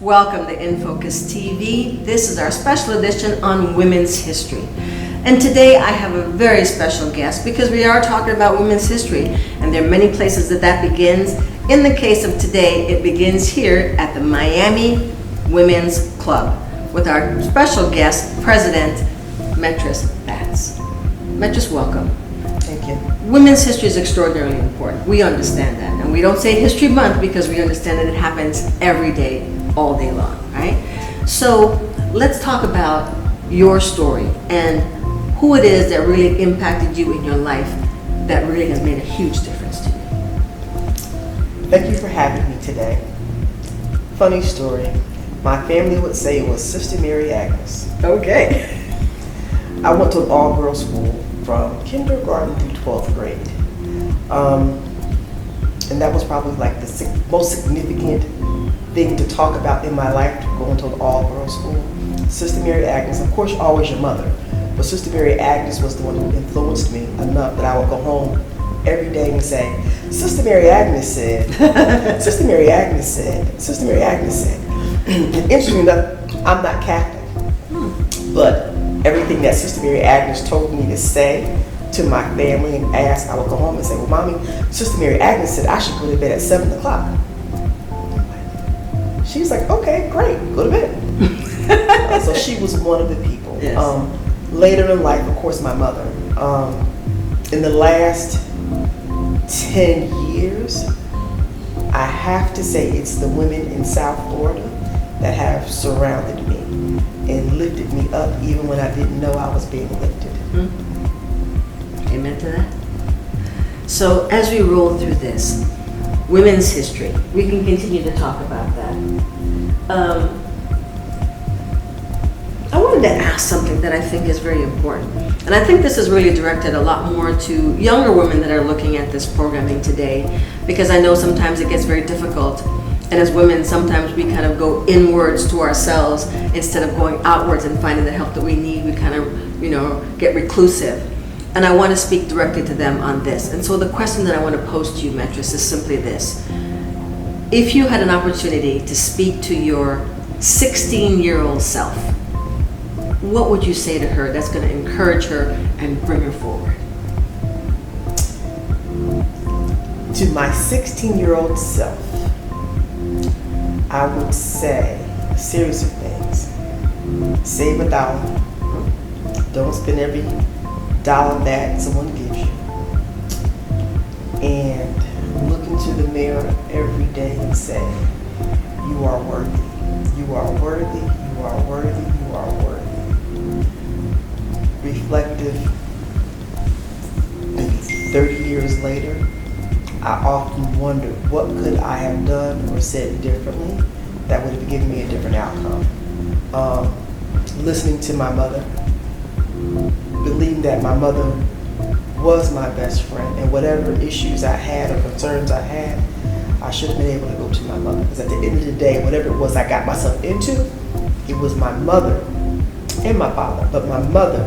Welcome to In Focus TV. This is our special edition on women's history. And today I have a very special guest because we are talking about women's history, and there are many places that begins. In the case of today, it begins here at the Miami Women's Club with our special guest, President Metris. Metris, welcome. Thank you. Women's history is extraordinarily important. We understand that. And we don't say History Month because we understand that it happens every day, all day long, right? So let's talk about your story and who it is that really impacted you in your life that really has made a huge difference to you. Thank you for having me today. Funny story. My family would say it was Sister Mary Agnes. Okay. I went to an all-girls school from kindergarten through 12th grade. And that was probably like the most significant thing to talk about in my life, going to an all-girls school. Sister Mary Agnes, of course, always your mother, but Sister Mary Agnes was the one who influenced me enough that I would go home every day and say, Sister Mary Agnes said, Sister Mary Agnes said, Sister Mary Agnes said. And interesting enough, I'm not Catholic, but everything that Sister Mary Agnes told me to say to my family and ask, I would go home and say, well, Mommy, Sister Mary Agnes said I should go to bed at 7 o'clock. She's like, okay, great, go to bed. So she was one of the people. Yes. Later in life, of course, my mother. In the last 10 years, I have to say it's the women in South Florida that have surrounded me and lifted me up even when I didn't know I was being lifted. Mm-hmm. Amen to that. So as we roll through this, women's history, we can continue to talk about that. I wanted to ask something that I think is very important. And I think this is really directed a lot more to younger women that are looking at this programming today, because I know sometimes it gets very difficult. And as women, sometimes we kind of go inwards to ourselves instead of going outwards and finding the help that we need. We kind of, get reclusive. And I want to speak directly to them on this. And so the question that I want to pose to you, Metris, is simply this. If you had an opportunity to speak to your 16-year-old self, what would you say to her that's going to encourage her and bring her forward? To my 16-year-old self, I would say a series of things. Save $1. Don't spend every dollar that someone gives you. And look into the mirror every day and say, you are worthy. You are worthy. You are worthy. You are worthy. Reflective, maybe 30 years later, I often wonder what could I have done or said differently that would have given me a different outcome. Listening to my mother, believing that my mother was my best friend, and whatever issues I had or concerns I had, I should have been able to go to my mother. Because at the end of the day, whatever it was I got myself into, it was my mother and my father, but my mother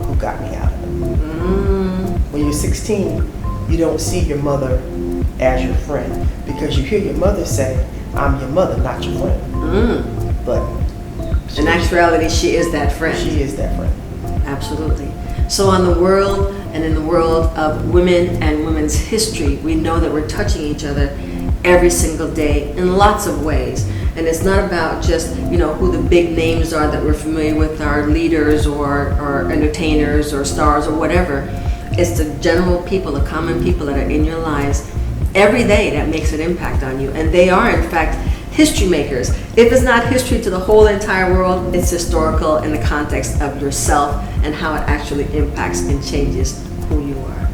who got me out of it. When you're 16, you don't see your mother as your friend because you hear your mother say, I'm your mother, not your friend. But in actuality, she is that friend. She is that friend. Absolutely. So on the world and in the world of women and women's history, we know that we're touching each other every single day in lots of ways. And it's not about just, who the big names are that we're familiar with, our leaders or entertainers or stars or whatever. It's the general people, the common people that are in your lives every day that makes an impact on you. And they are, in fact, history makers. If it's not history to the whole entire world, it's historical in the context of yourself and how it actually impacts and changes who you are.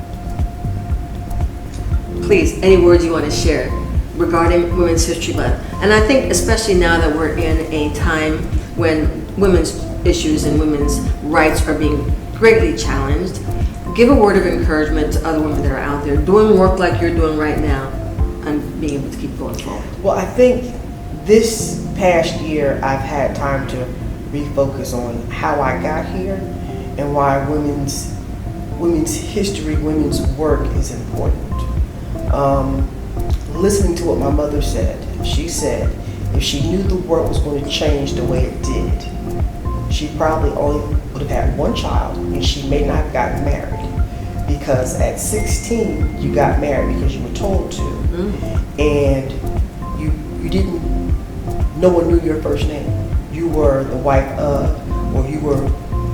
Please, any words you want to share regarding Women's History Month? And I think especially now that we're in a time when women's issues and women's rights are being greatly challenged, give a word of encouragement to other women that are out there doing work like you're doing right now and being able to keep going forward. Well, I think this past year I've had time to refocus on how I got here and why women's history, women's work is important. Listening to what my mother said, she said, if she knew the world was going to change the way it did, she probably only would have had one child, and she may not have gotten married. Because at 16, you got married because you were told to, and you didn't, no one knew your first name. You were the wife of, or you were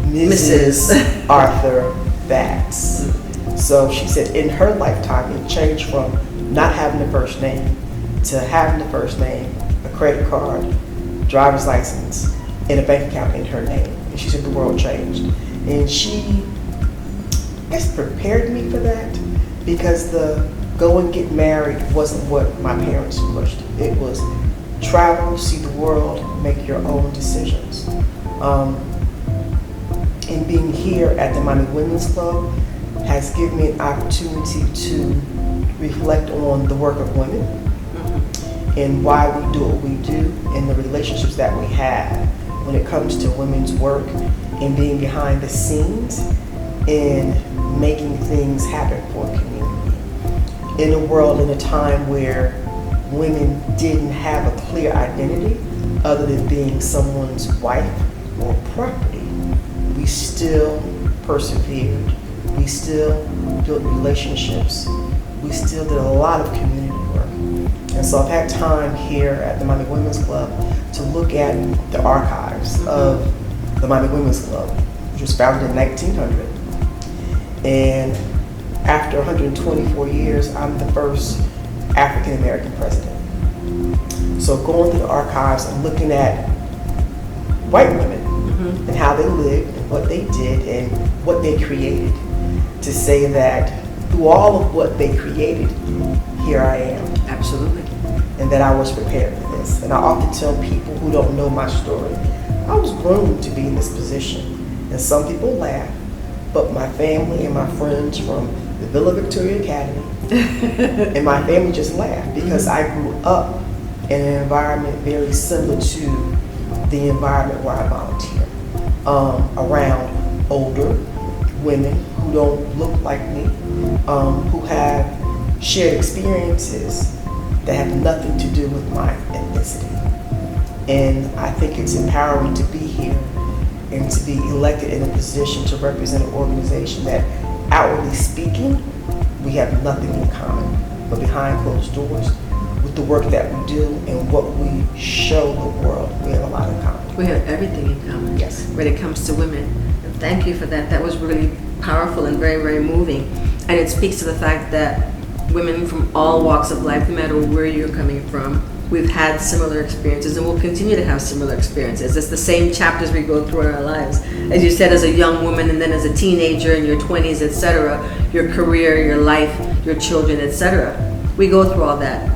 Mrs. Arthur Bax. So she said in her lifetime, it changed from not having the first name to having the first name, a credit card, driver's license, and a bank account in her name. And she said the world changed. And she, I guess, prepared me for that, because the go and get married wasn't what my parents pushed. It was travel, see the world, make your own decisions. And being here at the Miami Women's Club has given me an opportunity to reflect on the work of women and why we do what we do and the relationships that we have when it comes to women's work and being behind the scenes and making things happen for a community. In a world, in a time where women didn't have a clear identity other than being someone's wife or property, we still persevered. We still built relationships. We still did a lot of community work. And so I've had time here at the Miami Women's Club to look at the archives of the Miami Women's Club, which was founded in 1900. And after 124 years, I'm the first African American president. So going through the archives and looking at white women and how they lived and what they did and what they created, to say that through all of what they created, here I am. Absolutely. And that I was prepared for this. And I often tell people who don't know my story, I was groomed to be in this position. And some people laugh, but my family and my friends from the Villa Victoria Academy and my family just laughed, because I grew up in an environment very similar to the environment where I volunteer, around older women who don't look like me, who have shared experiences that have nothing to do with my ethnicity. And I think it's empowering to be here and to be elected in a position to represent an organization that, outwardly speaking, we have nothing in common, but behind closed doors, with the work that we do and what we show the world, we have a lot in common. We have everything in common. Yes. When it comes to women. And thank you for that. That was really powerful and very, very moving. And it speaks to the fact that women from all walks of life, no matter where you're coming from, we've had similar experiences and we'll continue to have similar experiences. It's the same chapters we go through in our lives. As you said, as a young woman and then as a teenager in your 20s, etc., your career, your life, your children, etc. We go through all that.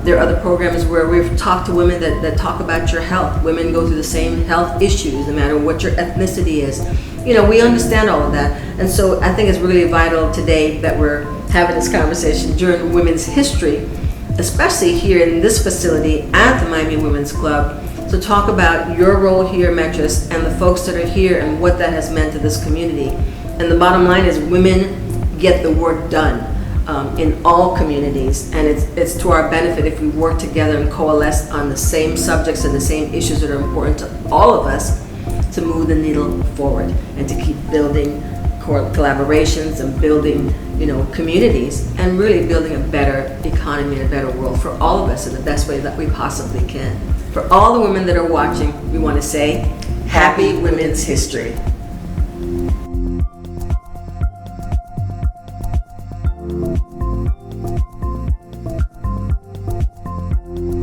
There are other programs where we've talked to women that talk about your health. Women go through the same health issues, no matter what your ethnicity is. You know, we understand all of that. And so I think it's really vital today that we're having this conversation during Women's History, especially here in this facility at the Miami Women's Club, to talk about your role here, Metris, and the folks that are here and what that has meant to this community. And the bottom line is women get the work done in all communities, and it's to our benefit if we work together and coalesce on the same subjects and the same issues that are important to all of us to move the needle forward and to keep building collaborations and building, communities and really building a better economy and a better world for all of us in the best way that we possibly can. For all the women that are watching, we want to say Happy Women's History.